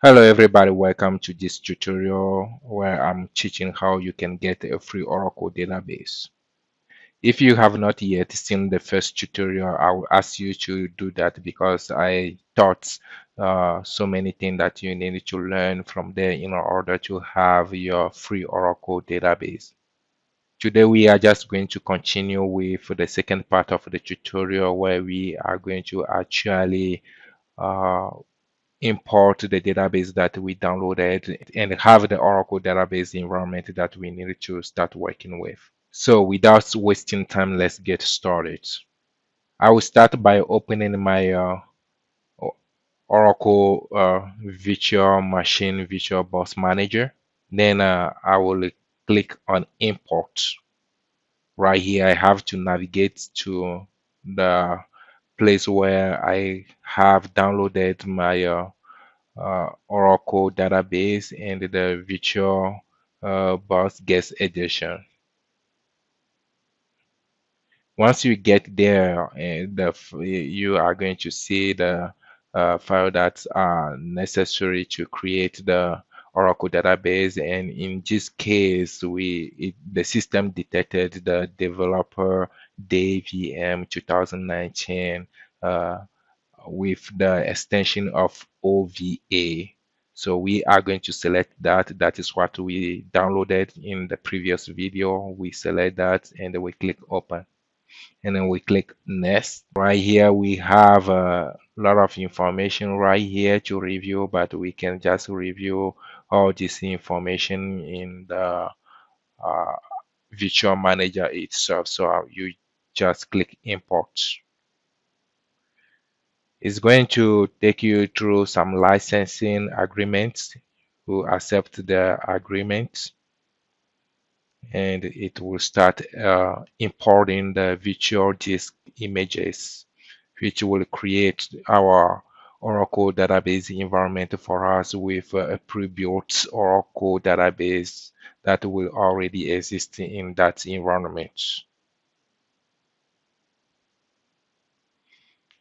Hello everybody, welcome to this tutorial where I'm teaching how you can get a free Oracle database. If you have not yet seen the first tutorial, I will ask you to do that because I taught so many things that you need to learn from there in order to have your free Oracle database. Today we are just going to continue with the second part of the tutorial where we are going to actually uh, import the database that we downloaded and have the Oracle database environment that we need to start working with. So without wasting time, let's get started. I will start by opening my Oracle virtual machine virtual box manager. Then I will click on import. Right here, I have to navigate to the place where I have downloaded my Oracle database and the virtual box guest edition. Once you get there, you are going to see the file that are necessary to create the Oracle database. And in this case, the system detected the developer DayVM 2019 uh, with the extension of OVA. So we are going to select that. That is what we downloaded in the previous video. We select that and then we click open and then we click next. Right here we have a lot of information right here to review, but we can just review all this information in the uh, virtual manager itself. So you just click import. It's going to take you through some licensing agreements. You accept the agreement and it will start importing the virtual disk images, which will create our Oracle database environment for us with a pre-built Oracle database that will already exist in that environment.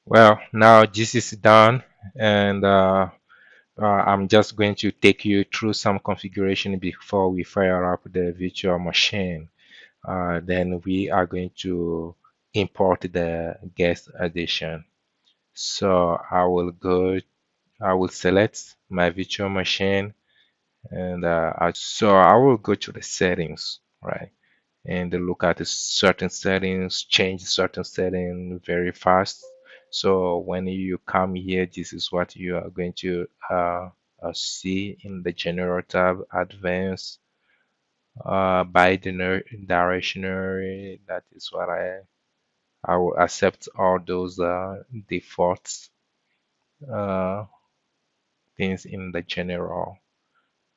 Well, now this is done, and I'm just going to take you through some configuration before we fire up the virtual machine. Then we are going to import the guest edition. So I will select my virtual machine and so I will go to the settings, right? And look at the certain settings, change certain settings very fast. So when you come here, this is what you are going to see in the general tab, advanced, bi-directional. That is what I will accept all those default uh, things in the general.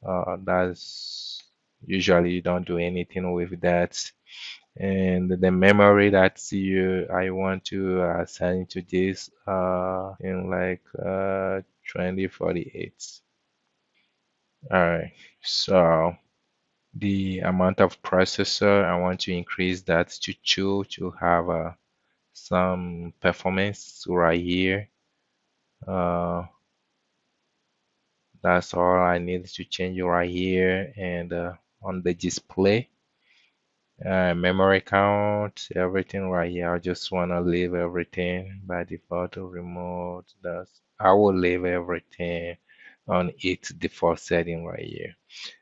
That's usually you don't do anything with that. And the memory that you I want to assign to this in like 2048. All right, so the amount of processor I want to increase that to 2 to have some performance right here. Uh, that's all I need to change right here and on the display. Memory count, everything right here. I just want to leave everything by default to remote. That's I will leave everything on its default setting right here.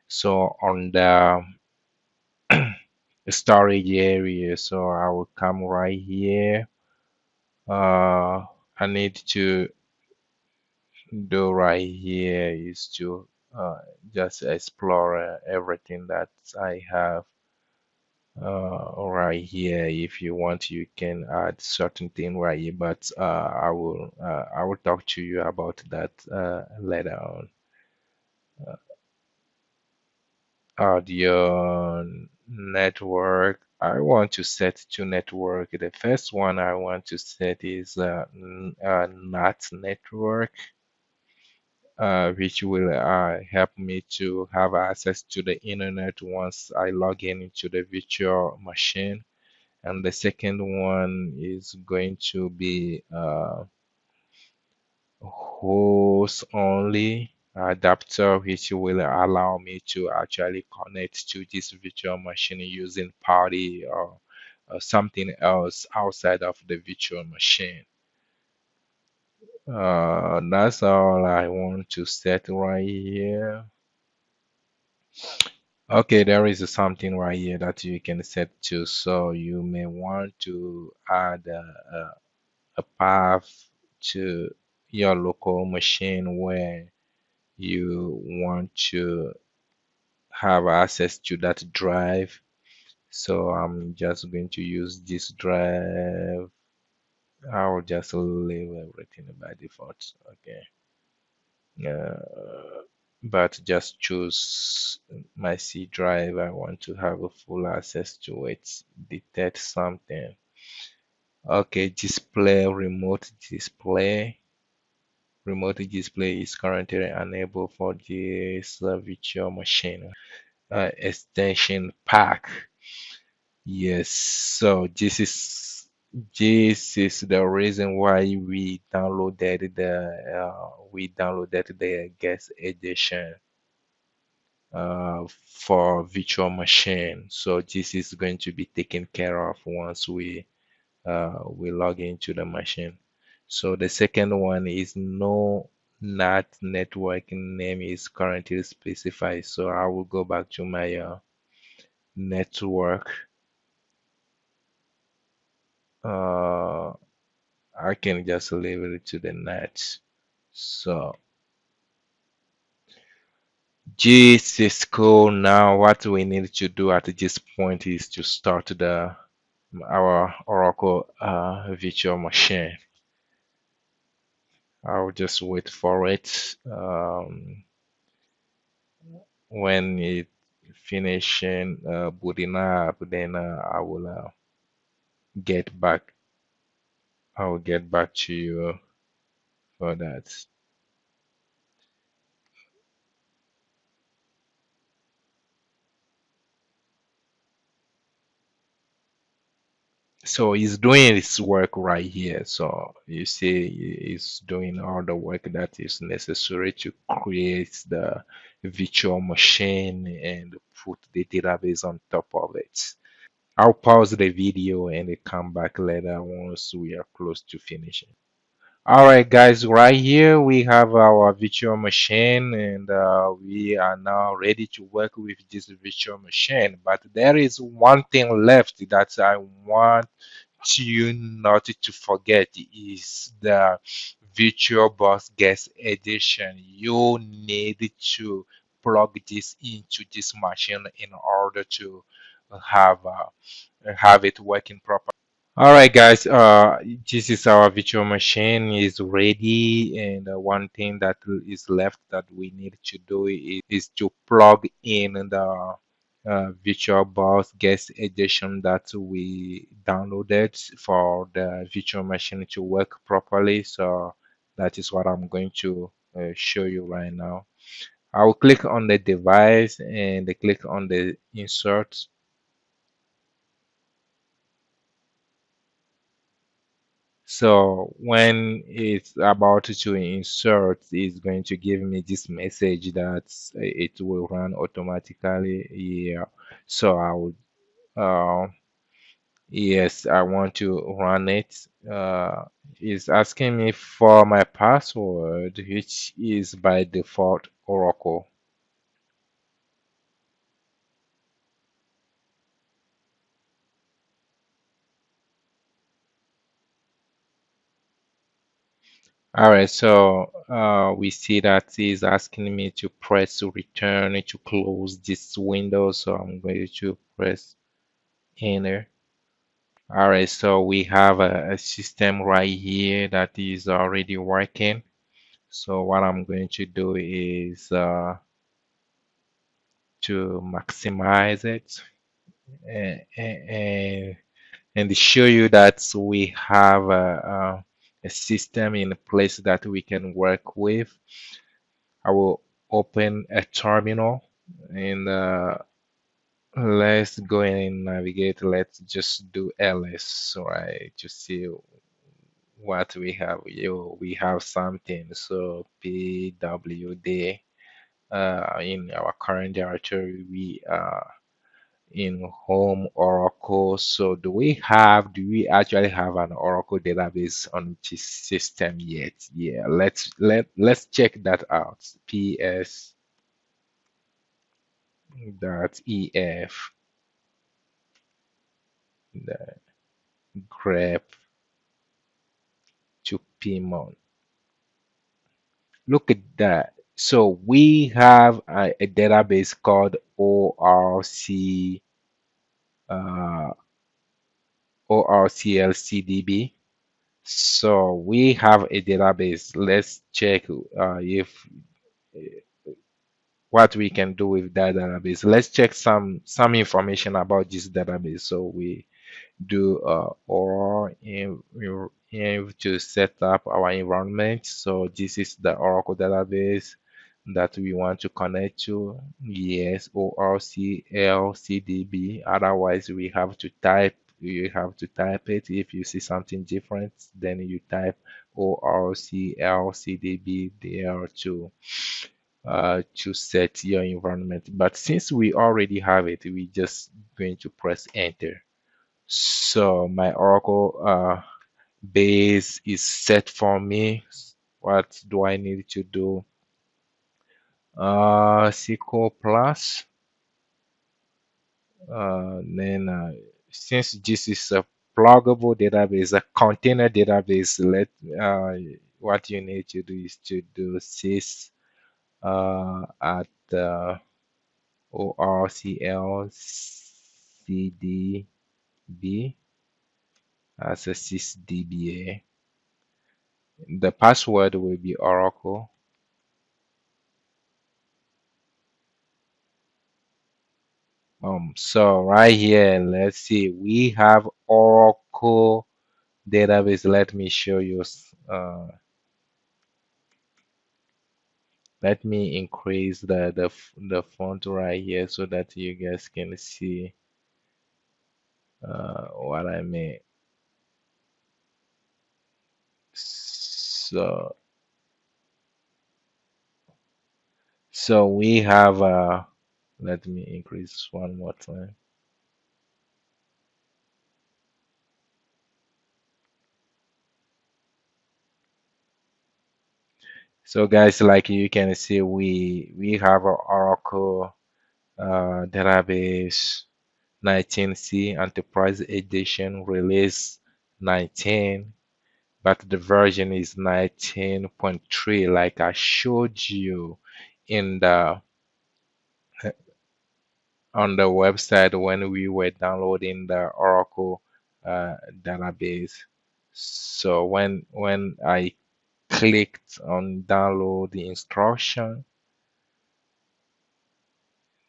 So on the storage area, so I will come right here. I need to do right here is to just explore everything that I have right here. If you want, you can add certain thing right here, but I will talk to you about that later on. Audio network. I want to set to network. The first one I want to set is NAT network, which will help me to have access to the internet once I log in into the virtual machine. And the second one is going to be host only. adapter which will allow me to actually connect to this virtual machine using Party or something else outside of the virtual machine. That's all I want to set right here. Okay, there is something right here that you can set to. So you may want to add a path to your local machine where you want to have access to that drive. So I'm just going to use this drive. I'll just leave everything by default. Okay. Uh, but just choose my C drive. I want to have a full access to it. Detect something. Okay, display, remote display. Remote display is currently unable for this virtual machine. Extension pack. Yes, so this is the reason why we downloaded the guest edition for virtual machine. So this is going to be taken care of once we log into the machine. So the second one is no NAT network name is currently specified. So I will go back to my network. Uh, I can just leave it to the NAT. So this is cool. Now what we need to do at this point is to start our Oracle virtual machine. I'll just wait for it. When it finishing booting up, then get back. I will get back to you for that. So he's doing his work right here. So you see, he's doing all the work that is necessary to create the virtual machine and put the database on top of it. I'll pause the video and come back later once we are close to finishing. All right, guys, right here we have our virtual machine, and we are now ready to work with this virtual machine. But there is one thing left that I want you not to forget is the Virtual Boss Guest Edition. You need to plug this into this machine in order to have have it working properly. All right, guys. This is our virtual machine is ready, and one thing that is left that we need to do is to plug in the Virtual Boss Guest Edition that we downloaded for the virtual machine to work properly. So that is what I'm going to show you right now. I will click on the device and click on the insert. So when it's about to insert, it's going to give me this message that it will run automatically here. So I would, yes, I want to run it. It's asking me for my password, which is by default Oracle. All right, so we see that it's asking me to press return to close this window. So I'm going to press enter. All right, so we have a system right here that is already working. So what I'm going to do is to maximize it and, and show you that we have a system in place that we can work with. I will open a terminal and let's go and navigate. Let's just do ls, right, to see what we have. We have something. So pwd in our current directory, we are in home Oracle. So do we actually have an Oracle database on this system yet? Yeah, let's check that out. ps dot ef the grep to pmon. Look at that. So we have a database called uh, ORCLCDB. So we have a database. Let's check if what we can do with that database. Let's check some information about this database. So we do or in to set up our environment. So this is the Oracle database that we want to connect to. Yes, ORCLCDB. Otherwise, you have to type it. If you see something different, then you type ORCLCDB there to set your environment. But since we already have it, we just going to press enter. So my Oracle base is set for me. What do I need to do? SQL plus. Then since this is a pluggable database, a container database, let what you need to do is to do sys at ORCLCDB as a sysdba. The password will be Oracle. So right here, let's see, we have Oracle database. Let me show you. Let me increase the font right here so that you guys can see what I mean. So so we have let me increase one more time. So guys, like you can see, we have a Oracle database 19C Enterprise Edition release 19, but the version is 19.3, like I showed you in the on the website when we were downloading the Oracle database. So when I clicked on download the instruction,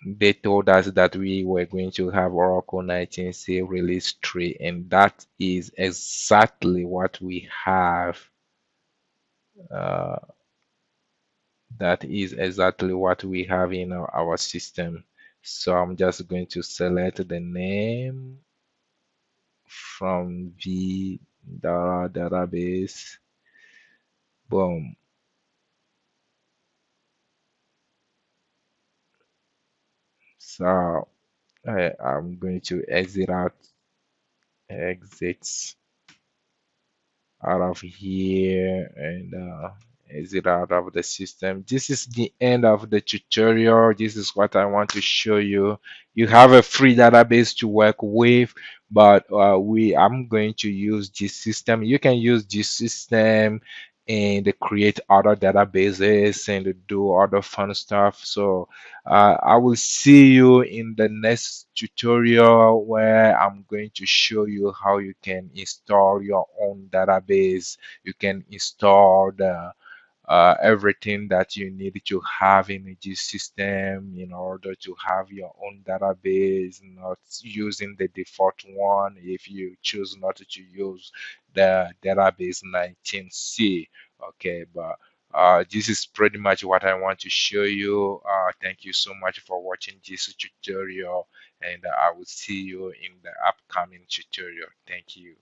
they told us that we were going to have Oracle 19C release 3, and that is exactly what we have. Uh, that is exactly what we have in our system. So I'm just going to select the name from the database. Boom. So I'm going to exit out of here and exit out of the system. This is the end of the tutorial. This is what I want to show you. You have a free database to work with, but I'm going to use this system. You can use this system and create other databases and do other fun stuff. So I will see you in the next tutorial where I'm going to show you how you can install your own database. You can install the everything that you need to have in a G system in order to have your own database, not using the default one if you choose not to use the database 19C. Okay, but this is pretty much what I want to show you. Thank you so much for watching this tutorial, and I will see you in the upcoming tutorial. Thank you.